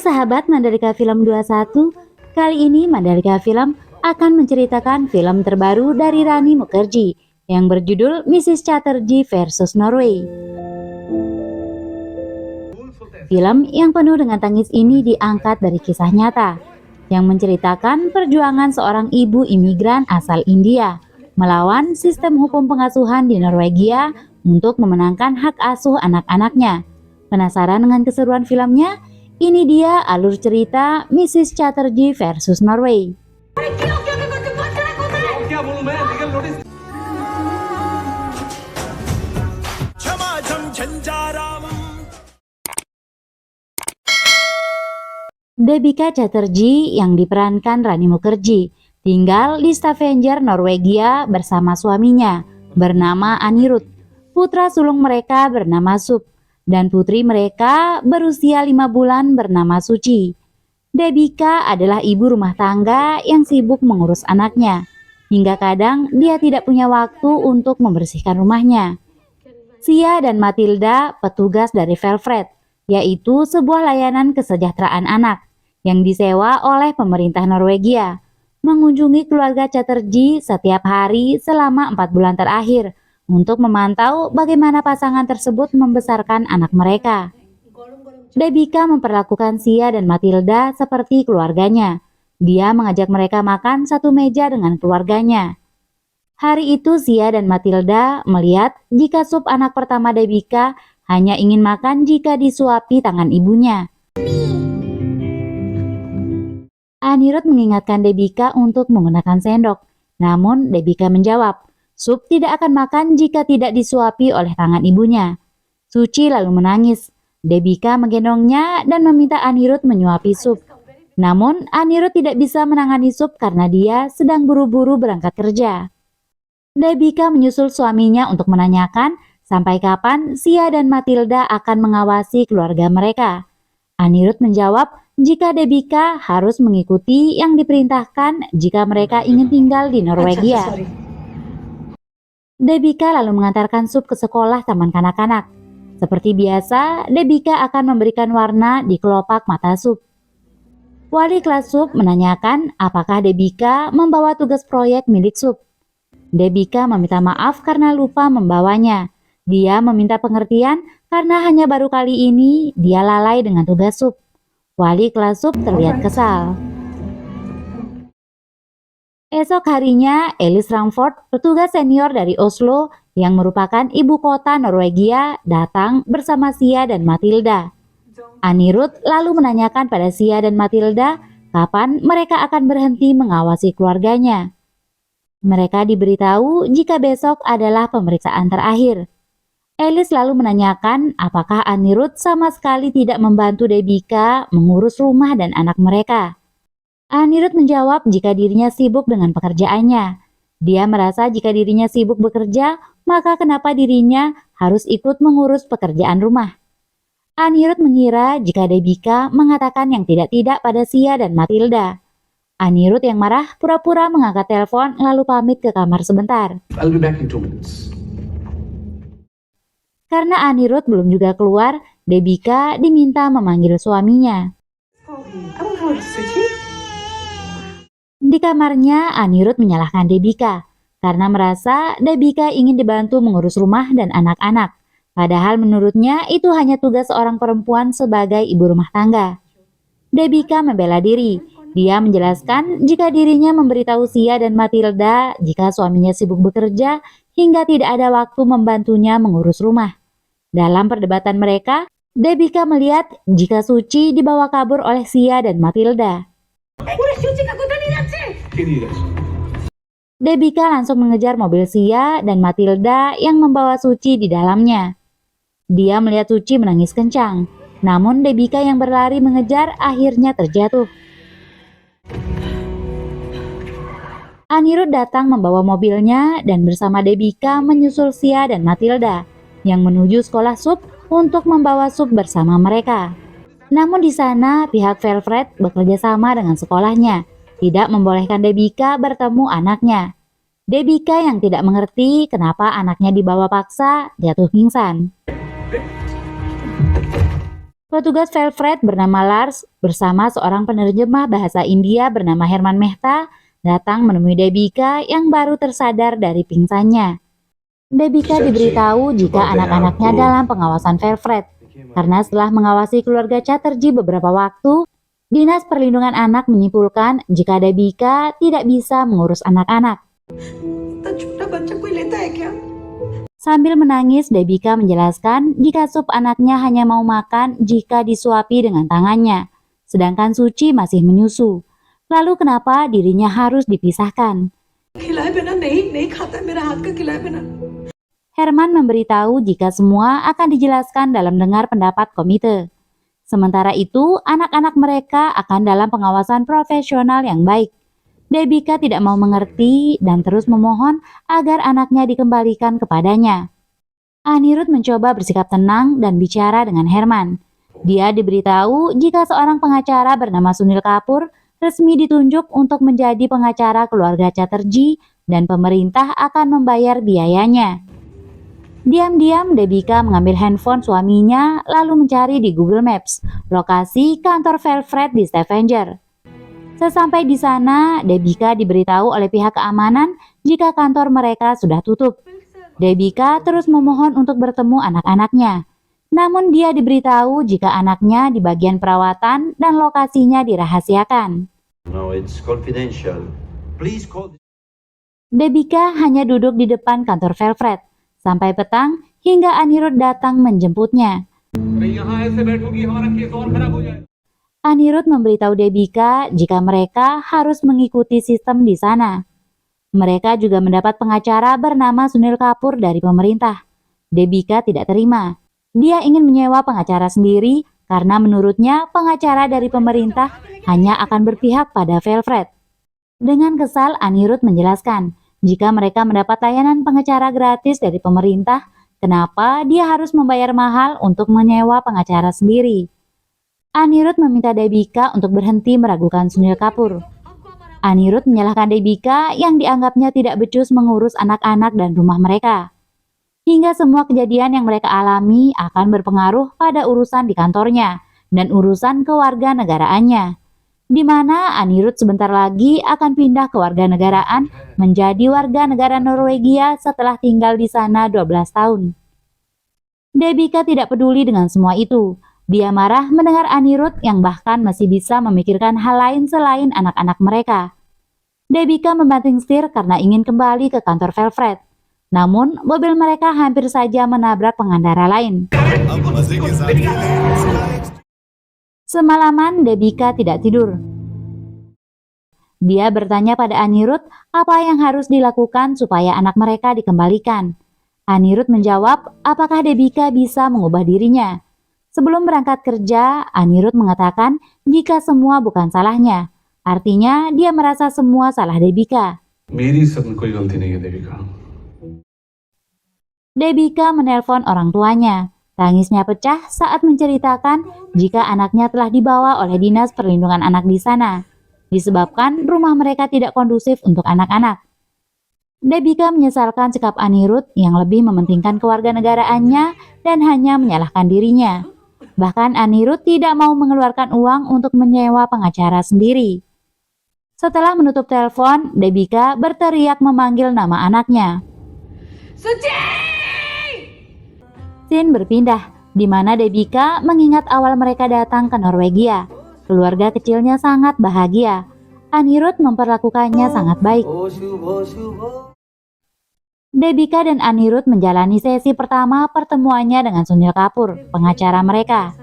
sahabat Mandalika Film 21, kali ini Mandalika Film akan menceritakan film terbaru dari Rani Mukherjee yang berjudul Mrs. Chatterjee versus Norway. Film yang penuh dengan tangis ini diangkat dari kisah nyata yang menceritakan perjuangan seorang ibu imigran asal India melawan sistem hukum pengasuhan di Norwegia untuk memenangkan hak asuh anak-anaknya. Penasaran dengan keseruan filmnya? Ini dia alur cerita Mrs. Chatterjee versus Norway. Debika Chatterjee yang diperankan Rani Mukherjee tinggal di Stavanger, Norwegia bersama suaminya bernama Anirudh. Putra sulung mereka bernama Sup dan putri mereka berusia 5 bulan bernama Suci. Debika adalah ibu rumah tangga yang sibuk mengurus anaknya, hingga kadang dia tidak punya waktu untuk membersihkan rumahnya. Sia dan Matilda petugas dari Velvet, yaitu sebuah layanan kesejahteraan anak yang disewa oleh pemerintah Norwegia, mengunjungi keluarga Chatterjee setiap hari selama 4 bulan terakhir untuk memantau bagaimana pasangan tersebut membesarkan anak mereka. Debika memperlakukan Sia dan Matilda seperti keluarganya. Dia mengajak mereka makan satu meja dengan keluarganya. Hari itu Sia dan Matilda melihat jika Sup anak pertama Debika hanya ingin makan jika disuapi tangan ibunya. Anirudh mengingatkan Debika untuk menggunakan sendok, namun Debika menjawab, Sup tidak akan makan jika tidak disuapi oleh tangan ibunya. Suci lalu menangis. Debika menggendongnya dan meminta Anirudh menyuapi Sup. Namun Anirudh tidak bisa menangani Sup karena dia sedang buru-buru berangkat kerja. Debika menyusul suaminya untuk menanyakan sampai kapan Sia dan Matilda akan mengawasi keluarga mereka. Anirudh menjawab jika Debika harus mengikuti yang diperintahkan jika mereka ingin tinggal di Norwegia. Debika lalu mengantarkan Sup ke sekolah taman kanak-kanak. Seperti biasa, Debika akan memberikan warna di kelopak mata Sup. Wali kelas Sup menanyakan apakah Debika membawa tugas proyek milik Sup. Debika meminta maaf karena lupa membawanya. Dia meminta pengertian karena hanya baru kali ini dia lalai dengan tugas Sup. Wali kelas Sup terlihat kesal. Esok harinya, Elise Ramford, petugas senior dari Oslo yang merupakan ibu kota Norwegia, datang bersama Sia dan Matilda. Anirudh lalu menanyakan pada Sia dan Matilda kapan mereka akan berhenti mengawasi keluarganya. Mereka diberitahu jika besok adalah pemeriksaan terakhir. Elise lalu menanyakan apakah Anirudh sama sekali tidak membantu Debika mengurus rumah dan anak mereka. Anirudh menjawab jika dirinya sibuk dengan pekerjaannya. Dia merasa jika dirinya sibuk bekerja, maka kenapa dirinya harus ikut mengurus pekerjaan rumah. Anirudh mengira jika Debika mengatakan yang tidak-tidak pada Sia dan Matilda. Anirudh yang marah pura-pura mengangkat telepon lalu pamit ke kamar sebentar. I'll be back in 2 minutes. Karena Anirudh belum juga keluar, Debika diminta memanggil suaminya. Di kamarnya, Anirudh menyalahkan Debika karena merasa Debika ingin dibantu mengurus rumah dan anak-anak. Padahal menurutnya itu hanya tugas seorang perempuan sebagai ibu rumah tangga. Debika membela diri. Dia menjelaskan jika dirinya memberitahu Sia dan Matilda jika suaminya sibuk bekerja hingga tidak ada waktu membantunya mengurus rumah. Dalam perdebatan mereka, Debika melihat jika Suci dibawa kabur oleh Sia dan Matilda. Debika langsung mengejar mobil Sia dan Matilda yang membawa Suci di dalamnya. Dia melihat Suci menangis kencang, namun Debika yang berlari mengejar akhirnya terjatuh. Anirudh datang membawa mobilnya dan bersama Debika menyusul Sia dan Matilda yang menuju sekolah Sup untuk membawa Sup bersama mereka. Namun di sana pihak Velvet bekerja sama dengan sekolahnya, tidak membolehkan Debika bertemu anaknya. Debika yang tidak mengerti kenapa anaknya dibawa paksa jatuh pingsan. Petugas Velvet bernama Lars bersama seorang penerjemah bahasa India bernama Herman Mehta datang menemui Debika yang baru tersadar dari pingsannya. Debika diberitahu jika anak-anaknya dalam pengawasan Velvet, karena setelah mengawasi keluarga Chatterjee beberapa waktu, Dinas Perlindungan Anak menyimpulkan jika Debika tidak bisa mengurus anak-anak. Sambil menangis, Debika menjelaskan jika sup anaknya hanya mau makan jika disuapi dengan tangannya, sedangkan Suci masih menyusu. Lalu kenapa dirinya harus dipisahkan? Herman memberitahu jika semua akan dijelaskan dalam dengar pendapat komite. Sementara itu, anak-anak mereka akan dalam pengawasan profesional yang baik. Debika tidak mau mengerti dan terus memohon agar anaknya dikembalikan kepadanya. Anirudh mencoba bersikap tenang dan bicara dengan Herman. Dia diberitahu jika seorang pengacara bernama Sunil Kapoor resmi ditunjuk untuk menjadi pengacara keluarga Chatterjee dan pemerintah akan membayar biayanya. Diam-diam Debika mengambil handphone suaminya lalu mencari di Google Maps lokasi kantor Velvet di Stavanger. Sesampai di sana, Debika diberitahu oleh pihak keamanan jika kantor mereka sudah tutup. Debika terus memohon untuk bertemu anak-anaknya. Namun dia diberitahu jika anaknya di bagian perawatan dan lokasinya dirahasiakan. No, it's confidential. Please call. Debika hanya duduk di depan kantor Velvet sampai petang hingga Anirudh datang menjemputnya. Anirudh memberitahu Debika jika mereka harus mengikuti sistem di sana. Mereka juga mendapat pengacara bernama Sunil Kapoor dari pemerintah. Debika tidak terima. Dia ingin menyewa pengacara sendiri karena menurutnya pengacara dari pemerintah hanya akan berpihak pada Velvet. Dengan kesal, Anirudh menjelaskan jika mereka mendapat layanan pengacara gratis dari pemerintah, kenapa dia harus membayar mahal untuk menyewa pengacara sendiri. Anirudh meminta Debika untuk berhenti meragukan Sunil Kapoor. Anirudh menyalahkan Debika yang dianggapnya tidak becus mengurus anak-anak dan rumah mereka. Hingga semua kejadian yang mereka alami akan berpengaruh pada urusan di kantornya dan urusan kewarganegaraannya, di mana Anirudh sebentar lagi akan pindah kewarganegaraan menjadi warga negara Norwegia setelah tinggal di sana 12 tahun. Debika tidak peduli dengan semua itu. Dia marah mendengar Anirudh yang bahkan masih bisa memikirkan hal lain selain anak-anak mereka. Debika membanting setir karena ingin kembali ke kantor Velvet. Namun, mobil mereka hampir saja menabrak pengendara lain. Semalaman, Debika tidak tidur. Dia bertanya pada Anirudh apa yang harus dilakukan supaya anak mereka dikembalikan. Anirudh menjawab apakah Debika bisa mengubah dirinya. Sebelum berangkat kerja, Anirudh mengatakan jika semua bukan salahnya. Artinya dia merasa semua salah Debika. Debika menelpon orang tuanya. Tangisnya pecah saat menceritakan jika anaknya telah dibawa oleh Dinas Perlindungan Anak di sana, disebabkan rumah mereka tidak kondusif untuk anak-anak. Debika menyesalkan sikap Anirudh yang lebih mementingkan kewarganegaraannya dan hanya menyalahkan dirinya. Bahkan Anirudh tidak mau mengeluarkan uang untuk menyewa pengacara sendiri. Setelah menutup telepon, Debika berteriak memanggil nama anaknya. Suci! Scene berpindah, di mana Debika mengingat awal mereka datang ke Norwegia. Keluarga kecilnya sangat bahagia. Anirudh memperlakukannya sangat baik. Debika dan Anirudh menjalani sesi pertama pertemuannya dengan Sunil Kapoor, pengacara mereka.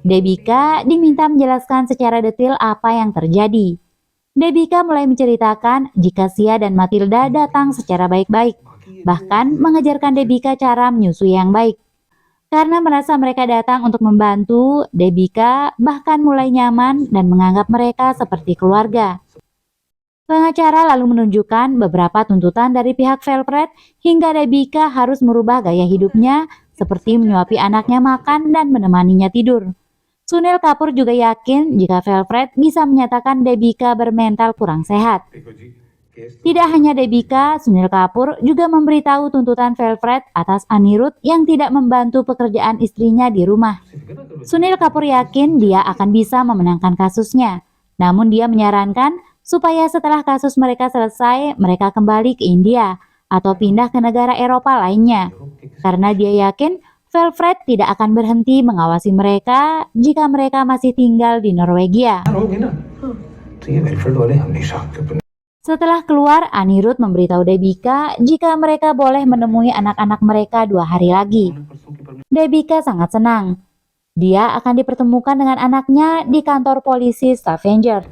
Debika diminta menjelaskan secara detail apa yang terjadi. Debika mulai menceritakan jika Sia dan Matilda datang secara baik-baik, bahkan mengajarkan Debika cara menyusui yang baik. Karena merasa mereka datang untuk membantu, Debika bahkan mulai nyaman dan menganggap mereka seperti keluarga. Pengacara lalu menunjukkan beberapa tuntutan dari pihak Velvet hingga Debika harus merubah gaya hidupnya seperti menyuapi anaknya makan dan menemaninya tidur. Sunil Kapoor juga yakin jika Velvet bisa menyatakan Debika bermental kurang sehat. Tidak hanya Debika, Sunil Kapoor juga memberitahu tuntutan Velvet atas Anirudh yang tidak membantu pekerjaan istrinya di rumah. Sunil Kapoor yakin dia akan bisa memenangkan kasusnya, namun dia menyarankan supaya setelah kasus mereka selesai, mereka kembali ke India atau pindah ke negara Eropa lainnya. Karena dia yakin Velvet tidak akan berhenti mengawasi mereka jika mereka masih tinggal di Norwegia. Setelah keluar, Anirudh memberitahu Debika jika mereka boleh menemui anak-anak mereka 2 hari lagi. Debika sangat senang. Dia akan dipertemukan dengan anaknya di kantor polisi Stavanger.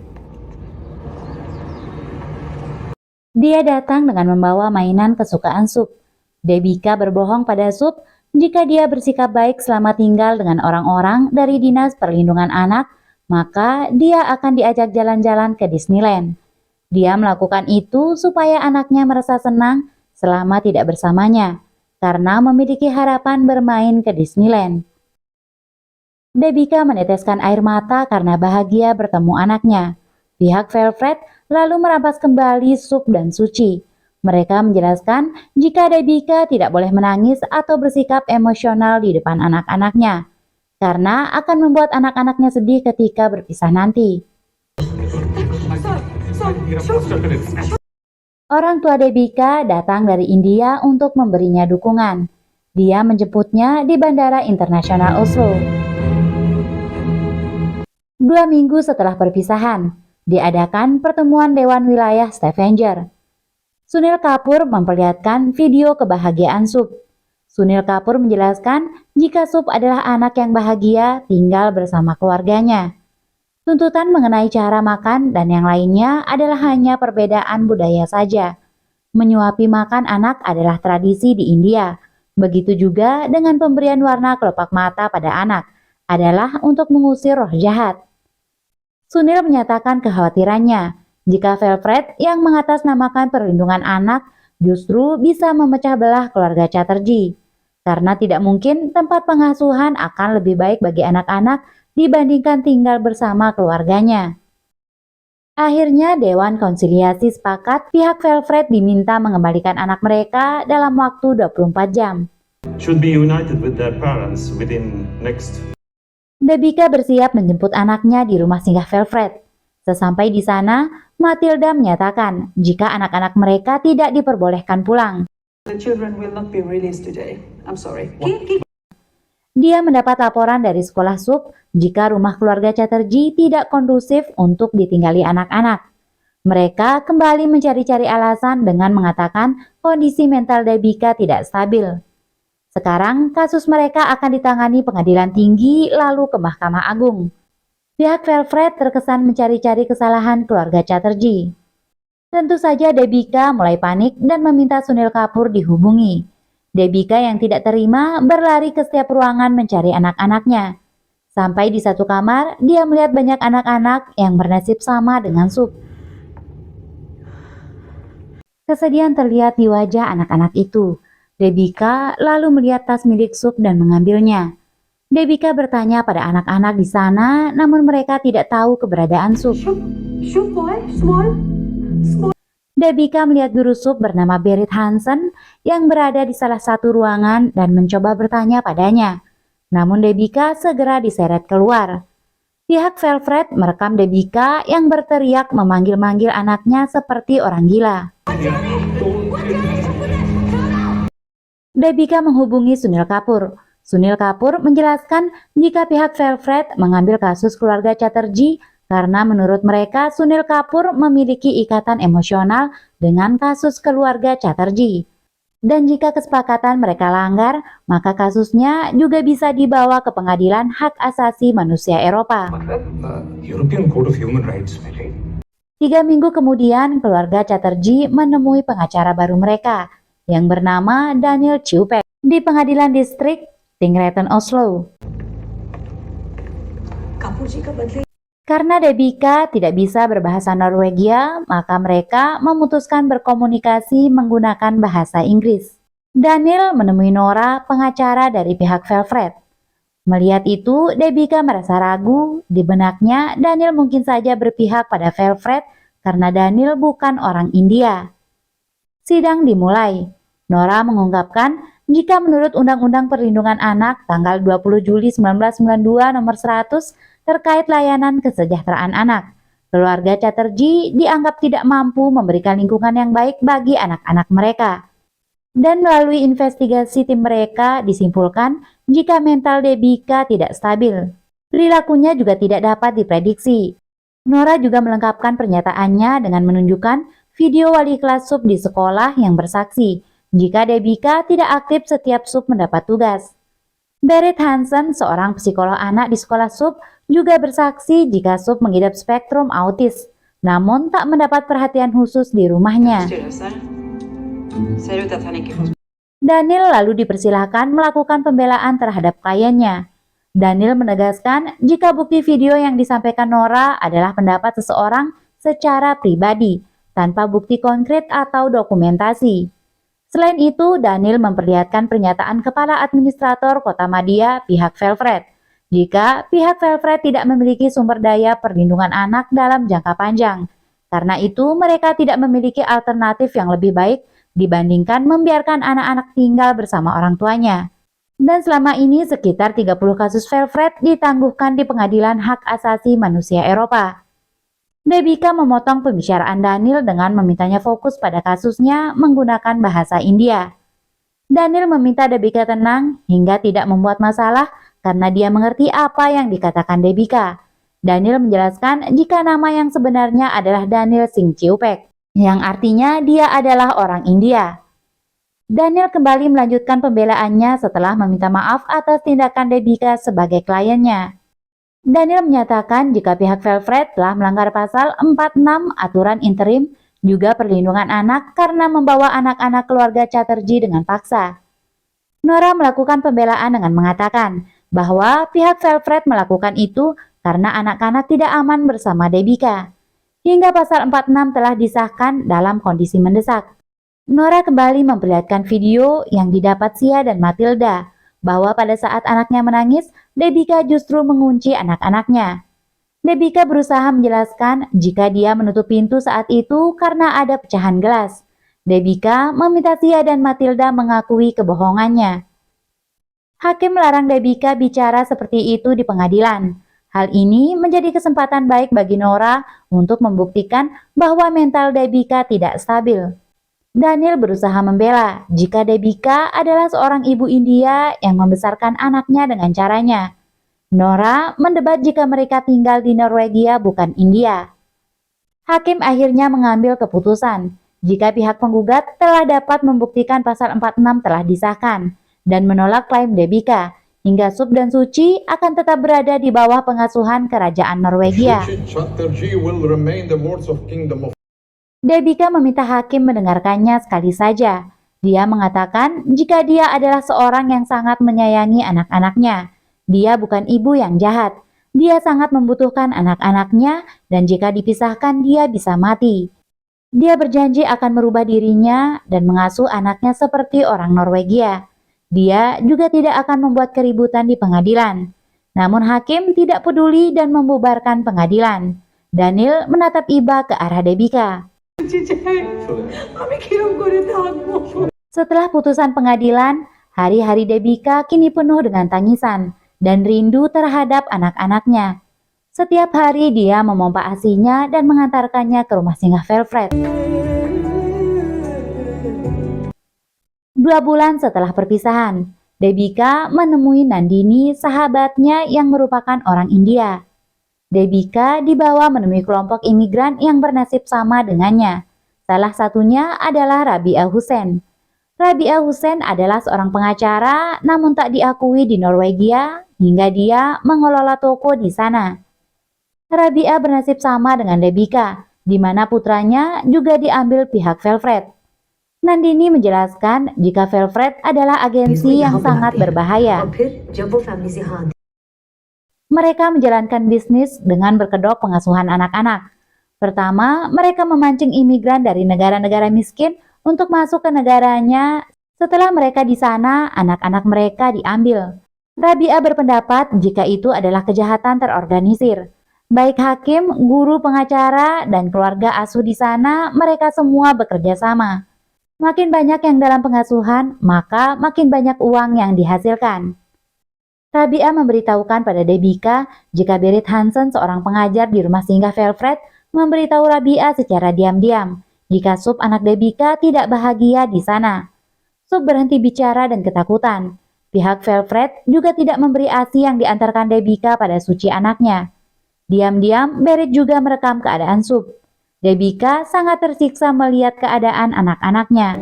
Dia datang dengan membawa mainan kesukaan Sup. Debika berbohong pada Sup jika dia bersikap baik selama tinggal dengan orang-orang dari Dinas Perlindungan Anak, maka dia akan diajak jalan-jalan ke Disneyland. Dia melakukan itu supaya anaknya merasa senang selama tidak bersamanya, karena memiliki harapan bermain ke Disneyland. Debika meneteskan air mata karena bahagia bertemu anaknya. Pihak Velvet lalu merampas kembali Sup dan Suci. Mereka menjelaskan jika Debika tidak boleh menangis atau bersikap emosional di depan anak-anaknya, karena akan membuat anak-anaknya sedih ketika berpisah nanti. Orang tua Debika datang dari India untuk memberinya dukungan. Dia menjemputnya di Bandara Internasional Oslo. 2 minggu setelah perpisahan, diadakan pertemuan Dewan Wilayah Stavanger. Sunil Kapoor memperlihatkan video kebahagiaan Sup. Sunil Kapoor menjelaskan jika Sup adalah anak yang bahagia tinggal bersama keluarganya. Tuntutan mengenai cara makan dan yang lainnya adalah hanya perbedaan budaya saja. Menyuapi makan anak adalah tradisi di India. Begitu juga dengan pemberian warna kelopak mata pada anak adalah untuk mengusir roh jahat. Sunil menyatakan kekhawatirannya jika Velvet yang mengatasnamakan perlindungan anak justru bisa memecah belah keluarga Chatterjee. Karena tidak mungkin tempat pengasuhan akan lebih baik bagi anak-anak dibandingkan tinggal bersama keluarganya. Akhirnya Dewan Konsiliasi sepakat pihak Velvet diminta mengembalikan anak mereka dalam waktu 24 jam. Should be united with their parents within next. Debika bersiap menjemput anaknya di rumah singgah Velvet. Sesampai di sana, Matilda menyatakan jika anak-anak mereka tidak diperbolehkan pulang. The children will not be released today. I'm sorry. Dia mendapat laporan dari sekolah Sup jika rumah keluarga Chatterjee tidak kondusif untuk ditinggali anak-anak. Mereka kembali mencari-cari alasan dengan mengatakan kondisi mental Debika tidak stabil. Sekarang kasus mereka akan ditangani pengadilan tinggi lalu ke Mahkamah Agung. Pihak Velvet terkesan mencari-cari kesalahan keluarga Chatterjee. Tentu saja Debika mulai panik dan meminta Sunil Kapoor dihubungi. Debika yang tidak terima berlari ke setiap ruangan mencari anak-anaknya. Sampai di satu kamar, dia melihat banyak anak-anak yang bernasib sama dengan Sup. Kesedihan terlihat di wajah anak-anak itu. Debika lalu melihat tas milik Sup dan mengambilnya. Debika bertanya pada anak-anak di sana, namun mereka tidak tahu keberadaan Sup. Shoot boy, small. Debika melihat guru Sup bernama Berit Hansen yang berada di salah satu ruangan dan mencoba bertanya padanya. Namun Debika segera diseret keluar. Pihak Velvet merekam Debika yang berteriak memanggil-manggil anaknya seperti orang gila. Debika menghubungi Sunil Kapoor. Sunil Kapoor menjelaskan jika pihak Velvet mengambil kasus keluarga Chatterjee karena menurut mereka Sunil Kapoor memiliki ikatan emosional dengan kasus keluarga Chatterjee. Dan jika kesepakatan mereka langgar, maka kasusnya juga bisa dibawa ke Pengadilan Hak Asasi Manusia Eropa. European Court of Human Rights. 3 minggu kemudian, keluarga Chatterjee menemui pengacara baru mereka yang bernama Daniel Ciupek di Pengadilan Distrik Tingretten Oslo. Karena Debika tidak bisa berbahasa Norwegia, maka mereka memutuskan berkomunikasi menggunakan bahasa Inggris. Daniel menemui Nora, pengacara dari pihak Velvet. Melihat itu, Debika merasa ragu. Di benaknya, Daniel mungkin saja berpihak pada Velvet karena Daniel bukan orang India. Sidang dimulai. Nora mengungkapkan jika menurut Undang-Undang Perlindungan Anak tanggal 20 Juli 1992 nomor 100 terkait layanan kesejahteraan anak, keluarga Chatterjee dianggap tidak mampu memberikan lingkungan yang baik bagi anak-anak mereka. Dan melalui investigasi tim mereka disimpulkan jika mental Debika tidak stabil. Perilakunya juga tidak dapat diprediksi. Nora juga melengkapkan pernyataannya dengan menunjukkan video wali kelas sub di sekolah yang bersaksi jika Debika tidak aktif setiap sub mendapat tugas. Berit Hansen, seorang psikolog anak di sekolah sub, juga bersaksi jika sub mengidap spektrum autis, namun tak mendapat perhatian khusus di rumahnya. Daniel lalu dipersilahkan melakukan pembelaan terhadap kliennya. Daniel menegaskan jika bukti video yang disampaikan Nora adalah pendapat seseorang secara pribadi, tanpa bukti konkret atau dokumentasi. Selain itu, Daniel memperlihatkan pernyataan Kepala Administrator Kota Madhya pihak Velvet, jika pihak Velvet tidak memiliki sumber daya perlindungan anak dalam jangka panjang. Karena itu, mereka tidak memiliki alternatif yang lebih baik dibandingkan membiarkan anak-anak tinggal bersama orang tuanya. Dan selama ini sekitar 30 kasus Velvet ditangguhkan di Pengadilan Hak Asasi Manusia Eropa. Debika memotong pembicaraan Daniel dengan memintanya fokus pada kasusnya menggunakan bahasa India. Daniel meminta Debika tenang hingga tidak membuat masalah karena dia mengerti apa yang dikatakan Debika. Daniel menjelaskan jika nama yang sebenarnya adalah Daniel Singh Chiupek, yang artinya dia adalah orang India. Daniel kembali melanjutkan pembelaannya setelah meminta maaf atas tindakan Debika sebagai kliennya. Daniel menyatakan jika pihak Velvet telah melanggar pasal 46 aturan interim juga perlindungan anak karena membawa anak-anak keluarga Chatterjee dengan paksa. Nora melakukan pembelaan dengan mengatakan bahwa pihak Velvet melakukan itu karena anak-anak tidak aman bersama Debika. Hingga pasal 46 telah disahkan dalam kondisi mendesak. Nora kembali memperlihatkan video yang didapat Sia dan Matilda, bahwa pada saat anaknya menangis, Debika justru mengunci anak-anaknya. Debika berusaha menjelaskan jika dia menutup pintu saat itu karena ada pecahan gelas. Debika meminta Sia dan Matilda mengakui kebohongannya. Hakim melarang Debika bicara seperti itu di pengadilan. Hal ini menjadi kesempatan baik bagi Nora untuk membuktikan bahwa mental Debika tidak stabil. Daniel berusaha membela jika Debika adalah seorang ibu India yang membesarkan anaknya dengan caranya. Nora mendebat jika mereka tinggal di Norwegia bukan India. Hakim akhirnya mengambil keputusan jika pihak penggugat telah dapat membuktikan pasal 46 telah disahkan dan menolak klaim Debika, hingga Sub dan Suci akan tetap berada di bawah pengasuhan kerajaan Norwegia. Debika meminta hakim mendengarkannya sekali saja. Dia mengatakan jika dia adalah seorang yang sangat menyayangi anak-anaknya. Dia bukan ibu yang jahat. Dia sangat membutuhkan anak-anaknya dan jika dipisahkan dia bisa mati. Dia berjanji akan merubah dirinya dan mengasuh anaknya seperti orang Norwegia. Dia juga tidak akan membuat keributan di pengadilan. Namun hakim tidak peduli dan membubarkan pengadilan. Daniel menatap iba ke arah Debika. Setelah putusan pengadilan, hari-hari Debika kini penuh dengan tangisan dan rindu terhadap anak-anaknya. Setiap hari dia memompa ASINya dan mengantarkannya ke rumah singgah Velvet. 2 bulan setelah perpisahan, Debika menemui Nandini, sahabatnya yang merupakan orang India. Debika dibawa menemui kelompok imigran yang bernasib sama dengannya. Salah satunya adalah Rabia Hussein. Rabia Hussein adalah seorang pengacara namun tak diakui di Norwegia hingga dia mengelola toko di sana. Rabia bernasib sama dengan Debika, di mana putranya juga diambil pihak Velvet. Nandini menjelaskan jika Velvet adalah agensi yang sangat berbahaya. Mereka menjalankan bisnis dengan berkedok pengasuhan anak-anak. Pertama, mereka memancing imigran dari negara-negara miskin untuk masuk ke negaranya. Setelah mereka di sana, anak-anak mereka diambil. Rabia berpendapat jika itu adalah kejahatan terorganisir. Baik hakim, guru pengacara, dan keluarga asuh di sana, mereka semua bekerja sama. Makin banyak yang dalam pengasuhan, maka makin banyak uang yang dihasilkan. Rabia memberitahukan pada Debika jika Berit Hansen, seorang pengajar di rumah singgah Velfred, memberitahu Rabia secara diam-diam jika Sup anak Debika tidak bahagia di sana. Sup berhenti bicara dan ketakutan. Pihak Velfred juga tidak memberi ASI yang diantarkan Debika pada Suci anaknya. Diam-diam, Berit juga merekam keadaan Sup. Debika sangat tersiksa melihat keadaan anak-anaknya.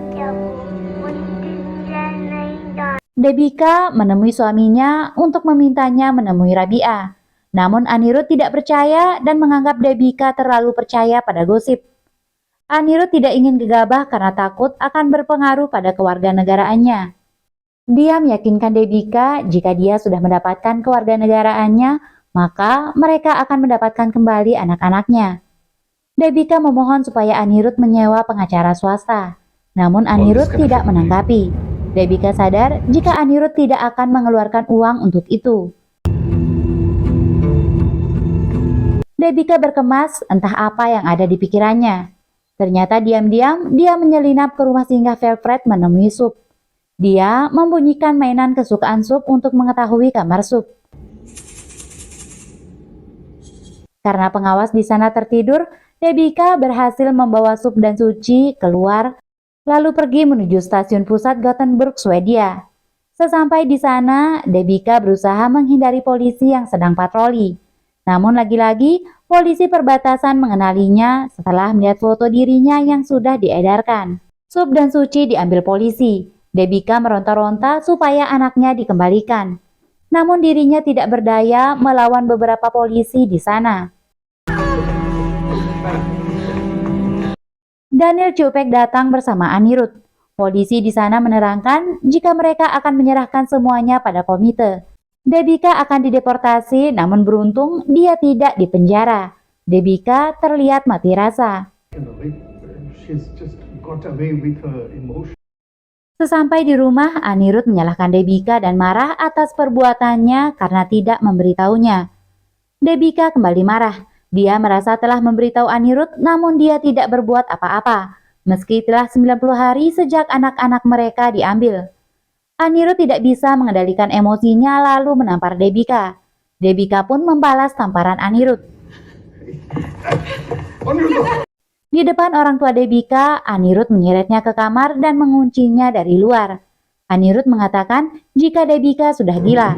Debika menemui suaminya untuk memintanya menemui Rabia. Namun Anirudh tidak percaya dan menganggap Debika terlalu percaya pada gosip. Anirudh tidak ingin gegabah karena takut akan berpengaruh pada kewarganegaraannya. Dia meyakinkan Debika jika dia sudah mendapatkan kewarganegaraannya, maka mereka akan mendapatkan kembali anak-anaknya. Debika memohon supaya Anirudh menyewa pengacara swasta. Namun Anirudh tidak menanggapi. Debika sadar jika Anirudh tidak akan mengeluarkan uang untuk itu. Debika berkemas entah apa yang ada di pikirannya. Ternyata diam-diam dia menyelinap ke rumah singgah Velfred menemui Sup. Dia membunyikan mainan kesukaan Sup untuk mengetahui kamar Sup. Karena pengawas di sana tertidur, Debika berhasil membawa Sup dan Suci keluar, lalu pergi menuju stasiun pusat Gothenburg, Swedia. Sesampai di sana, Debika berusaha menghindari polisi yang sedang patroli. Namun lagi-lagi, polisi perbatasan mengenalinya setelah melihat foto dirinya yang sudah diedarkan. Sup dan Suci diambil polisi. Debika meronta-ronta supaya anaknya dikembalikan. Namun dirinya tidak berdaya melawan beberapa polisi di sana. Daniel Cupek datang bersama Anirudh. Polisi di sana menerangkan jika mereka akan menyerahkan semuanya pada komite. Debika akan dideportasi, namun beruntung dia tidak dipenjara. Debika terlihat mati rasa. Sesampai di rumah, Anirudh menyalahkan Debika dan marah atas perbuatannya karena tidak memberitahunya. Debika kembali marah. Dia merasa telah memberitahu Anirudh, namun dia tidak berbuat apa-apa. Meski telah 90 hari sejak anak-anak mereka diambil. Anirudh tidak bisa mengendalikan emosinya lalu menampar Debika. Debika pun membalas tamparan Anirudh. Di depan orang tua Debika, Anirudh menyeretnya ke kamar dan menguncinya dari luar. Anirudh mengatakan jika Debika sudah gila.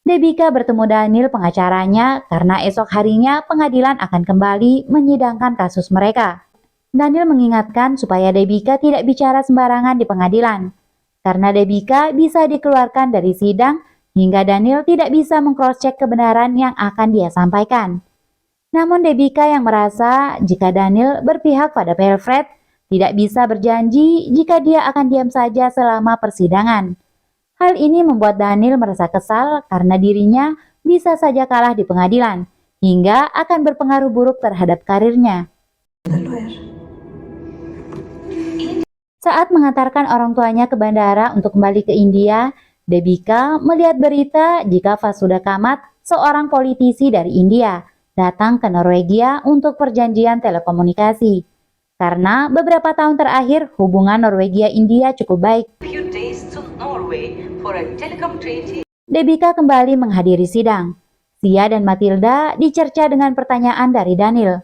Debika bertemu Daniel pengacaranya karena esok harinya pengadilan akan kembali menyidangkan kasus mereka. Daniel mengingatkan supaya Debika tidak bicara sembarangan di pengadilan. Karena Debika bisa dikeluarkan dari sidang hingga Daniel tidak bisa meng-cross-check kebenaran yang akan dia sampaikan. Namun Debika yang merasa jika Daniel berpihak pada Velfred tidak bisa berjanji jika dia akan diam saja selama persidangan. Hal ini membuat Daniel merasa kesal karena dirinya bisa saja kalah di pengadilan hingga akan berpengaruh buruk terhadap karirnya. Saat mengantarkan orang tuanya ke bandara untuk kembali ke India, Debika melihat berita jika Vasudha Kamath, seorang politisi dari India, datang ke Norwegia untuk perjanjian telekomunikasi. Karena beberapa tahun terakhir hubungan Norwegia-India cukup baik. Debika kembali menghadiri sidang. Sia dan Matilda dicerca dengan pertanyaan dari Daniel.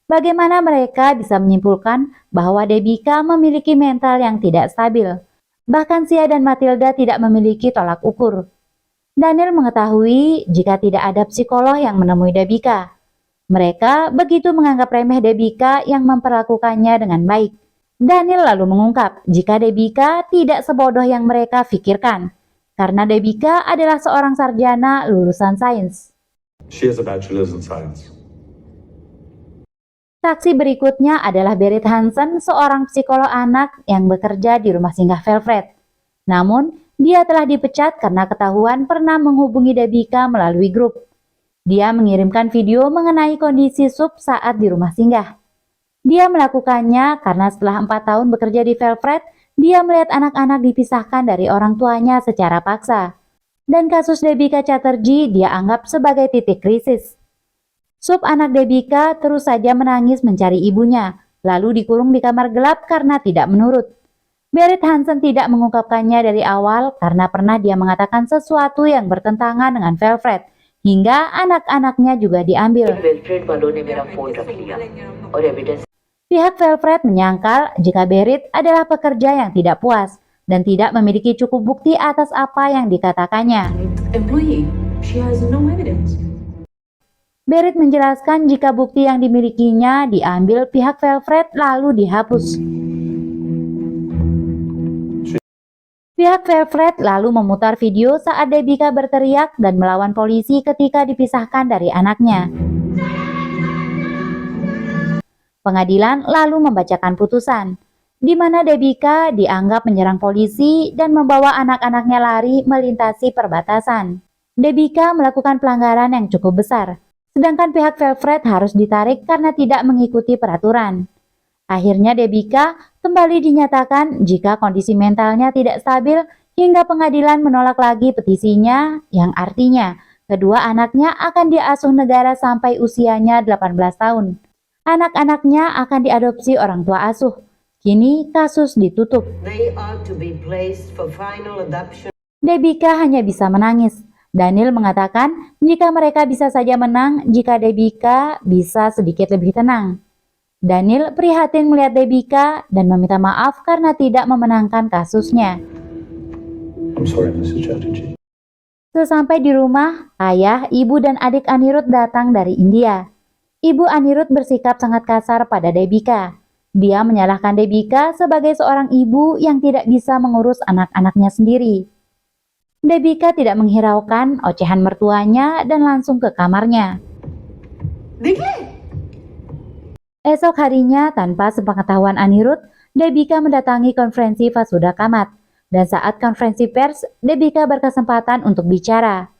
Bagaimana mereka bisa menyimpulkan bahwa Debika memiliki mental yang tidak stabil? Bahkan Sia dan Matilda tidak memiliki tolak ukur. Daniel mengetahui jika tidak ada psikolog yang menemui Debika. Mereka begitu menganggap remeh Debika yang memperlakukannya dengan baik. Daniel lalu mengungkap jika Debika tidak sebodoh yang mereka pikirkan, karena Debika adalah seorang sarjana lulusan sains. She has a bachelor's in science. Saksi berikutnya adalah Berit Hansen, seorang psikolog anak yang bekerja di rumah singgah Velfred. Namun, dia telah dipecat karena ketahuan pernah menghubungi Debika melalui grup. Dia mengirimkan video mengenai kondisi Sup saat di rumah singgah. Dia melakukannya karena setelah 4 tahun bekerja di Velfred, dia melihat anak-anak dipisahkan dari orang tuanya secara paksa. Dan kasus Debika Chatterjee dia anggap sebagai titik krisis. Sup, anak Debika, terus saja menangis mencari ibunya, lalu dikurung di kamar gelap karena tidak menurut. Berit Hansen tidak mengungkapkannya dari awal karena pernah dia mengatakan sesuatu yang bertentangan dengan Velvet, hingga anak-anaknya juga diambil. Pihak Velvet menyangkal jika Berit adalah pekerja yang tidak puas dan tidak memiliki cukup bukti atas apa yang dikatakannya. Employee, she has no evidence. Berit menjelaskan jika bukti yang dimilikinya diambil pihak Velvet lalu dihapus. Pihak Velvet lalu memutar video saat Debika berteriak dan melawan polisi ketika dipisahkan dari anaknya. Pengadilan lalu membacakan putusan, di mana Debika dianggap menyerang polisi dan membawa anak-anaknya lari melintasi perbatasan. Debika melakukan pelanggaran yang cukup besar, sedangkan pihak Velvet harus ditarik karena tidak mengikuti peraturan. Akhirnya Debika kembali dinyatakan jika kondisi mentalnya tidak stabil hingga pengadilan menolak lagi petisinya, yang artinya kedua anaknya akan diasuh negara sampai usianya 18 tahun. Anak-anaknya akan diadopsi orang tua asuh. Kini kasus ditutup. They are to be placed for final adoption. Debika hanya bisa menangis. Daniel mengatakan jika mereka bisa saja menang jika Debika bisa sedikit lebih tenang. Daniel prihatin melihat Debika dan meminta maaf karena tidak memenangkan kasusnya. I'm sorry, Mrs. Chatterjee. Sesampai di rumah, ayah, ibu, dan adik Anirudh datang dari India. Ibu Anirudh bersikap sangat kasar pada Debika. Dia menyalahkan Debika sebagai seorang ibu yang tidak bisa mengurus anak-anaknya sendiri. Debika tidak menghiraukan ocehan mertuanya dan langsung ke kamarnya. Esok harinya, tanpa sepengetahuan Anirudh, Debika mendatangi konferensi Vasudha Kamat. Dan saat konferensi pers, Debika berkesempatan untuk bicara.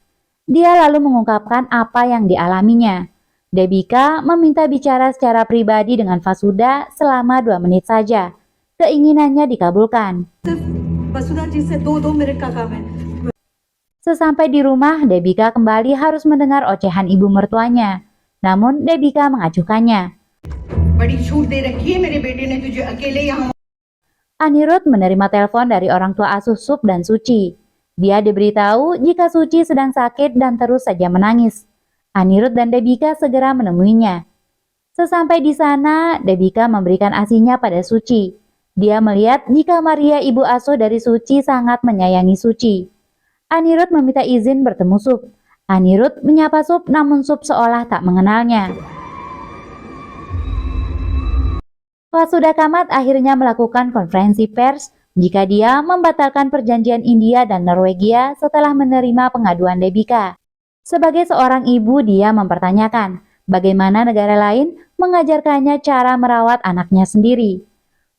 Dia lalu mengungkapkan apa yang dialaminya. Debika meminta bicara secara pribadi dengan Vasudha selama 2 menit saja. Keinginannya dikabulkan. वसुधा जी से दो मिनट का काम है. Sesampai di rumah, Debika kembali harus mendengar ocehan ibu mertuanya. Namun Debika mengacuhkannya. बड़ी छूट दे रखी है मेरे बेटे ने तुझे अकेले यहाँ. Anirudh menerima telepon dari orang tua asuh Sup dan Suci. Dia diberitahu jika Suci sedang sakit dan terus saja menangis. Anirudh dan Debika segera menemuinya. Sesampai di sana, Debika memberikan ASINya pada Suci. Dia melihat jika Maria, ibu asuh dari Suci, sangat menyayangi Suci. Anirudh meminta izin bertemu Sup. Anirudh menyapa Sup, namun Sup seolah tak mengenalnya. Vasudha Kamat akhirnya melakukan konferensi pers jika dia membatalkan perjanjian India dan Norwegia setelah menerima pengaduan Debika. Sebagai seorang ibu, dia mempertanyakan bagaimana negara lain mengajarkannya cara merawat anaknya sendiri.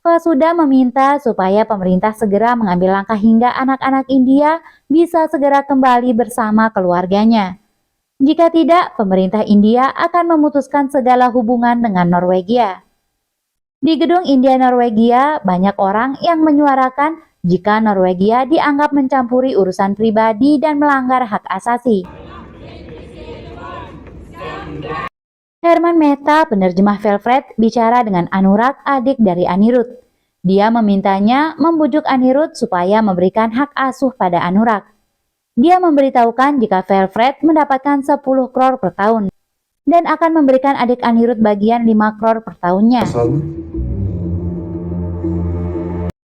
Vasudha meminta supaya pemerintah segera mengambil langkah hingga anak-anak India bisa segera kembali bersama keluarganya. Jika tidak, pemerintah India akan memutuskan segala hubungan dengan Norwegia. Di gedung India Norwegia, banyak orang yang menyuarakan jika Norwegia dianggap mencampuri urusan pribadi dan melanggar hak asasi. Herman Mehta, penerjemah Velvet, bicara dengan Anurag, adik dari Anirudh. Dia memintanya membujuk Anirudh supaya memberikan hak asuh pada Anurag. Dia memberitahukan jika Velvet mendapatkan 10 crore per tahun dan akan memberikan adik Anirudh bagian 5 crore per tahunnya.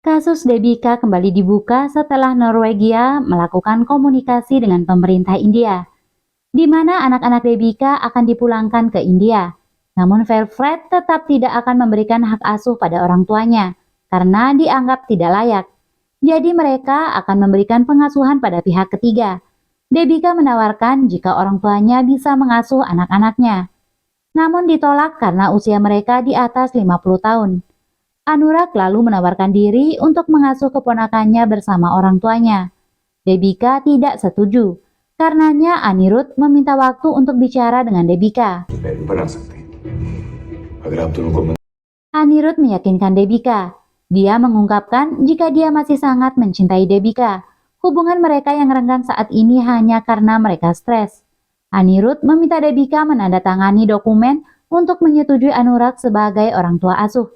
Kasus Debika kembali dibuka setelah Norwegia melakukan komunikasi dengan pemerintah India, di mana anak-anak Debika akan dipulangkan ke India. Namun Velvet tetap tidak akan memberikan hak asuh pada orang tuanya, karena dianggap tidak layak. Jadi mereka akan memberikan pengasuhan pada pihak ketiga. Debika menawarkan jika orang tuanya bisa mengasuh anak-anaknya. Namun ditolak karena usia mereka di atas 50 tahun. Anurag lalu menawarkan diri untuk mengasuh keponakannya bersama orang tuanya. Debika tidak setuju. Karenanya Anirudh meminta waktu untuk bicara dengan Debika. Anirudh meyakinkan Debika. Dia mengungkapkan jika dia masih sangat mencintai Debika, hubungan mereka yang renggang saat ini hanya karena mereka stres. Anirudh meminta Debika menandatangani dokumen untuk menyetujui Anurag sebagai orang tua asuh.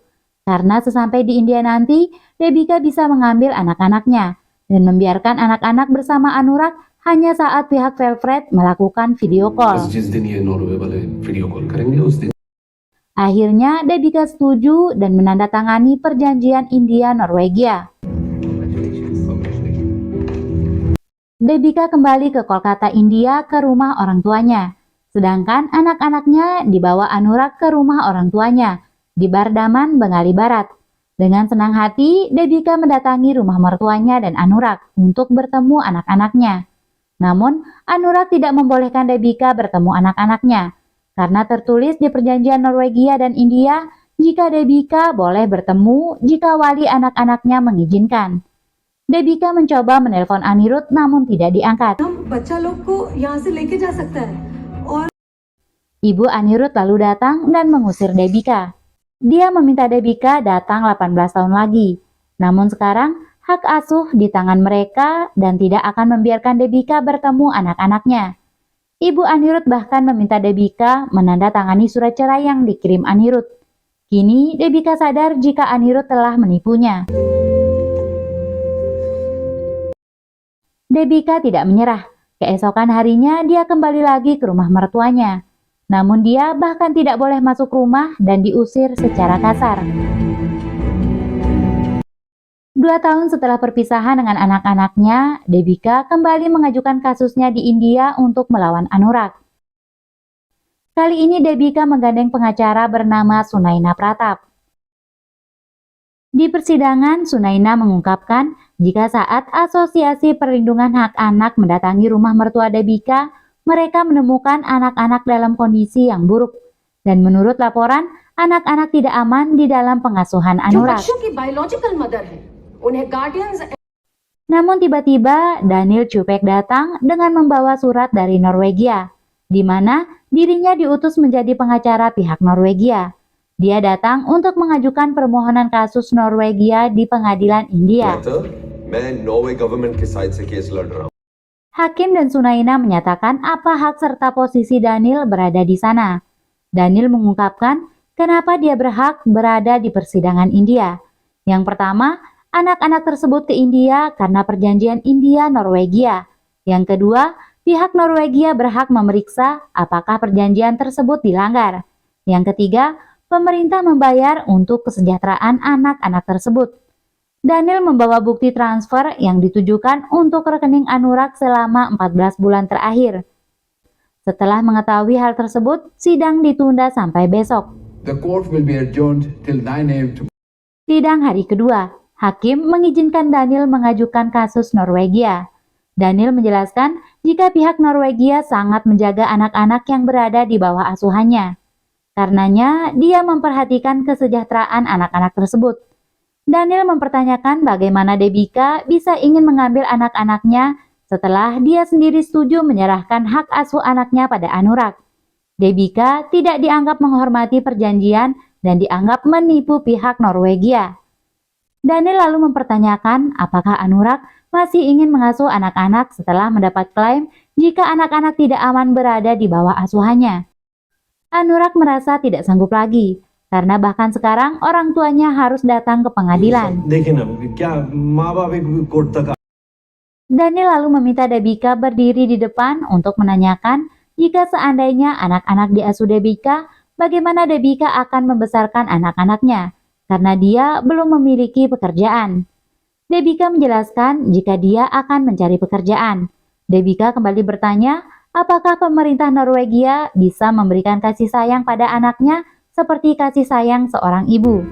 Karena sesampai di India nanti, Debika bisa mengambil anak-anaknya dan membiarkan anak-anak bersama Anurag hanya saat pihak Velvet melakukan video call. जिस दिन ये नॉर्वे वाले video call करेंगे उस दिन Akhirnya Debika setuju dan menandatangani perjanjian India-Norwegia. Debika kembali ke Kolkata, India ke rumah orang tuanya. Sedangkan anak-anaknya dibawa Anurag ke rumah orang tuanya di Bardaman, Bengali Barat. Dengan senang hati, Debika mendatangi rumah mertuanya dan Anurag untuk bertemu anak-anaknya. Namun, Anurag tidak membolehkan Debika bertemu anak-anaknya karena tertulis di perjanjian Norwegia dan India jika Debika boleh bertemu jika wali anak-anaknya mengizinkan. Debika mencoba menelpon Anirudh namun tidak diangkat. हम बच्चा लोग को यहाँ से लेके जा सकता है और Ibu Anirudh lalu datang dan mengusir Debika. Dia meminta Debika datang 18 tahun lagi. Namun sekarang hak asuh di tangan mereka dan tidak akan membiarkan Debika bertemu anak-anaknya. Ibu Anirudh bahkan meminta Debika menandatangani surat cerai yang dikirim Anirudh. Kini Debika sadar jika Anirudh telah menipunya. Debika tidak menyerah. Keesokan harinya dia kembali lagi ke rumah mertuanya. Namun dia bahkan tidak boleh masuk rumah dan diusir secara kasar. 2 tahun setelah perpisahan dengan anak-anaknya, Debika kembali mengajukan kasusnya di India untuk melawan Anurag. Kali ini Debika menggandeng pengacara bernama Sunaina Pratap. Di persidangan, Sunaina mengungkapkan jika saat Asosiasi Perlindungan Hak Anak mendatangi rumah mertua Debika, mereka menemukan anak-anak dalam kondisi yang buruk. Dan menurut laporan, anak-anak tidak aman di dalam pengasuhan जो Anurag. बच्चों की biological mother है उन्हें guardians Namun tiba-tiba Daniel Cupek datang dengan membawa surat dari Norwegia, di mana dirinya diutus menjadi pengacara pihak Norwegia. Dia datang untuk mengajukan permohonan kasus Norwegia di pengadilan India. मैं Norway government के साइड से केस लड़ रहा हूँ। Hakim dan Sunaina menyatakan apa hak serta posisi Daniel berada di sana. Daniel mengungkapkan kenapa dia berhak berada di persidangan India. Yang pertama, anak-anak tersebut ke India karena perjanjian India-Norwegia. Yang kedua, pihak Norwegia berhak memeriksa apakah perjanjian tersebut dilanggar. Yang ketiga, pemerintah membayar untuk kesejahteraan anak-anak tersebut. Daniel membawa bukti transfer yang ditujukan untuk rekening Anurag selama 14 bulan terakhir. Setelah mengetahui hal tersebut, sidang ditunda sampai besok. The court will be adjourned till 9 a.m. tomorrow. Sidang hari kedua, hakim mengizinkan Daniel mengajukan kasus Norwegia. Daniel menjelaskan jika pihak Norwegia sangat menjaga anak-anak yang berada di bawah asuhannya. Karenanya, dia memperhatikan kesejahteraan anak-anak tersebut. Daniel mempertanyakan bagaimana Debika bisa ingin mengambil anak-anaknya setelah dia sendiri setuju menyerahkan hak asuh anaknya pada Anurag. Debika tidak dianggap menghormati perjanjian dan dianggap menipu pihak Norwegia. Daniel lalu mempertanyakan apakah Anurag masih ingin mengasuh anak-anak setelah mendapat klaim jika anak-anak tidak aman berada di bawah asuhannya. Anurag merasa tidak sanggup lagi, karena bahkan sekarang orang tuanya harus datang ke pengadilan. देखिए ना क्या माँ बाप एक कोर्ट तक Daniel lalu meminta Debika berdiri di depan untuk menanyakan jika seandainya anak-anak diasuh Debika, bagaimana Debika akan membesarkan anak-anaknya, karena dia belum memiliki pekerjaan. Debika menjelaskan jika dia akan mencari pekerjaan. Debika kembali bertanya, apakah pemerintah Norwegia bisa memberikan kasih sayang pada anaknya seperti kasih sayang seorang ibu.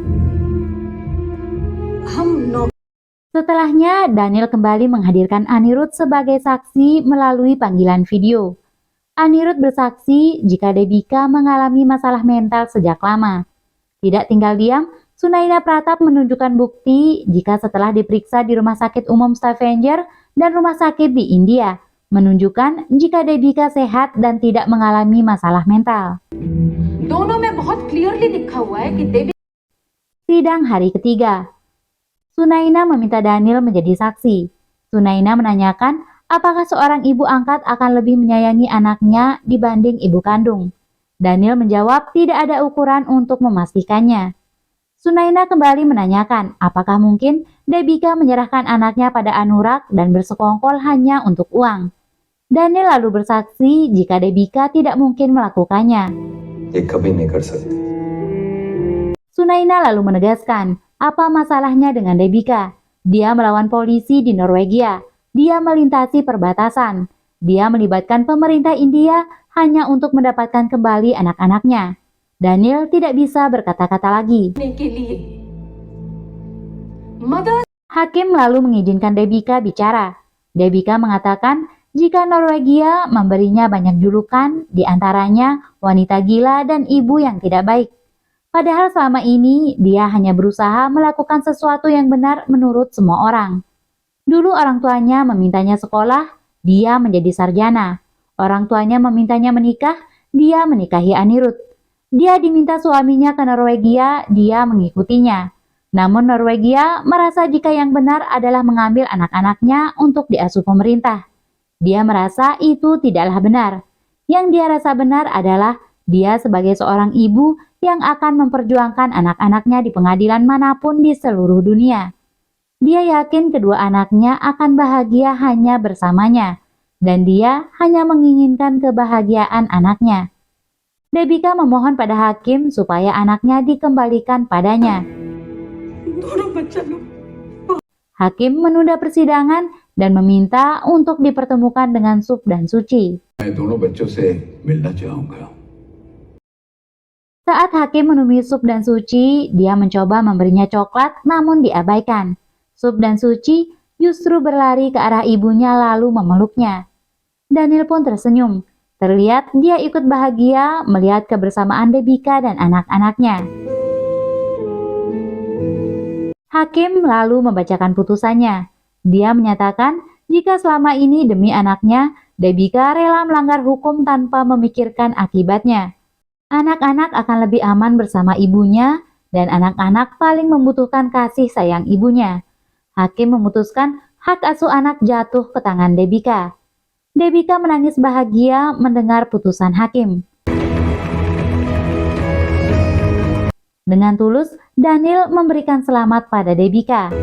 Setelahnya, Daniel kembali menghadirkan Anirudh sebagai saksi melalui panggilan video. Anirudh bersaksi jika Debika mengalami masalah mental sejak lama. Tidak tinggal diam, Sunaina Pratap menunjukkan bukti jika setelah diperiksa di Rumah Sakit Umum Stavanger dan rumah sakit di India, menunjukkan jika Debika sehat dan tidak mengalami masalah mental. दोनों में बहुत क्लियरली लिखा हुआ है कि देवी Sidang hari ketiga. Sunaina meminta Daniel menjadi saksi. Sunaina menanyakan apakah seorang ibu angkat akan lebih menyayangi anaknya dibanding ibu kandung. Daniel menjawab tidak ada ukuran untuk memastikannya. Sunaina kembali menanyakan apakah mungkin Debika menyerahkan anaknya pada Anurag dan bersekongkol hanya untuk uang. Daniel lalu bersaksi jika Debika tidak mungkin melakukannya. ये कभी नहीं कर सकती। Sunaina lalu menegaskan apa masalahnya dengan Debika. Dia melawan polisi di Norwegia. Dia melintasi perbatasan. Dia melibatkan pemerintah India hanya untuk mendapatkan kembali anak-anaknya. Daniel tidak bisa berkata-kata lagi. के लिए mother Hakim lalu mengizinkan Debika bicara. Debika mengatakan jika Norwegia memberinya banyak julukan, diantaranya wanita gila dan ibu yang tidak baik. Padahal selama ini dia hanya berusaha melakukan sesuatu yang benar menurut semua orang. Dulu orang tuanya memintanya sekolah, dia menjadi sarjana. Orang tuanya memintanya menikah, dia menikahi Anirudh. Dia diminta suaminya ke Norwegia, dia mengikutinya. Namun Norwegia merasa jika yang benar adalah mengambil anak-anaknya untuk diasuh pemerintah. Dia merasa itu tidaklah benar. Yang dia rasa benar adalah dia sebagai seorang ibu yang akan memperjuangkan anak-anaknya di pengadilan manapun di seluruh dunia. Dia yakin kedua anaknya akan bahagia hanya bersamanya, dan dia hanya menginginkan kebahagiaan anaknya. Debika memohon pada hakim supaya anaknya dikembalikan padanya. दोनों बच्चा लोग Hakim menunda persidangan dan meminta untuk dipertemukan dengan Sup dan Suci. मैं दोनों बच्चों से मिलना चाहूंगा। Saat hakim menemui Sup dan Suci, dia mencoba memberinya coklat namun diabaikan. Sup dan Suci justru berlari ke arah ibunya lalu memeluknya. Daniel pun tersenyum. Terlihat dia ikut bahagia melihat kebersamaan Debika dan anak-anaknya. Hakim lalu membacakan putusannya. Dia menyatakan jika selama ini demi anaknya, Debika rela melanggar hukum tanpa memikirkan akibatnya. Anak-anak akan lebih aman bersama ibunya dan anak-anak paling membutuhkan kasih sayang ibunya. Hakim memutuskan hak asuh anak jatuh ke tangan Debika. Debika menangis bahagia mendengar putusan hakim. Dengan tulus, Daniel memberikan selamat pada Debika.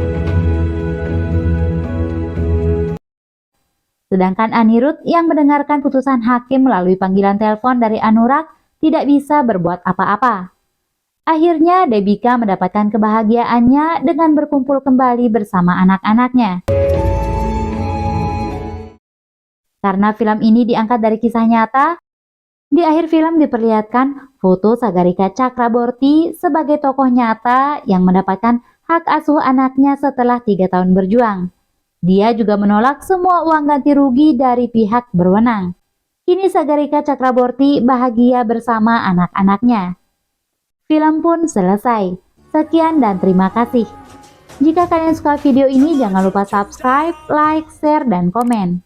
Sedangkan Anirudh yang mendengarkan putusan hakim melalui panggilan telepon dari Anurag tidak bisa berbuat apa-apa. Akhirnya Debika mendapatkan kebahagiaannya dengan berkumpul kembali bersama anak-anaknya. Karena film ini diangkat dari kisah nyata, di akhir film diperlihatkan foto Sagarika Chakraborty sebagai tokoh nyata yang mendapatkan hak asuh anaknya setelah 3 tahun berjuang. Dia juga menolak semua uang ganti rugi dari pihak berwenang. Kini Sagarika Chakraborty bahagia bersama anak-anaknya. Film pun selesai. Sekian dan terima kasih. Jika kalian suka video ini, jangan lupa subscribe, like, share, dan komen.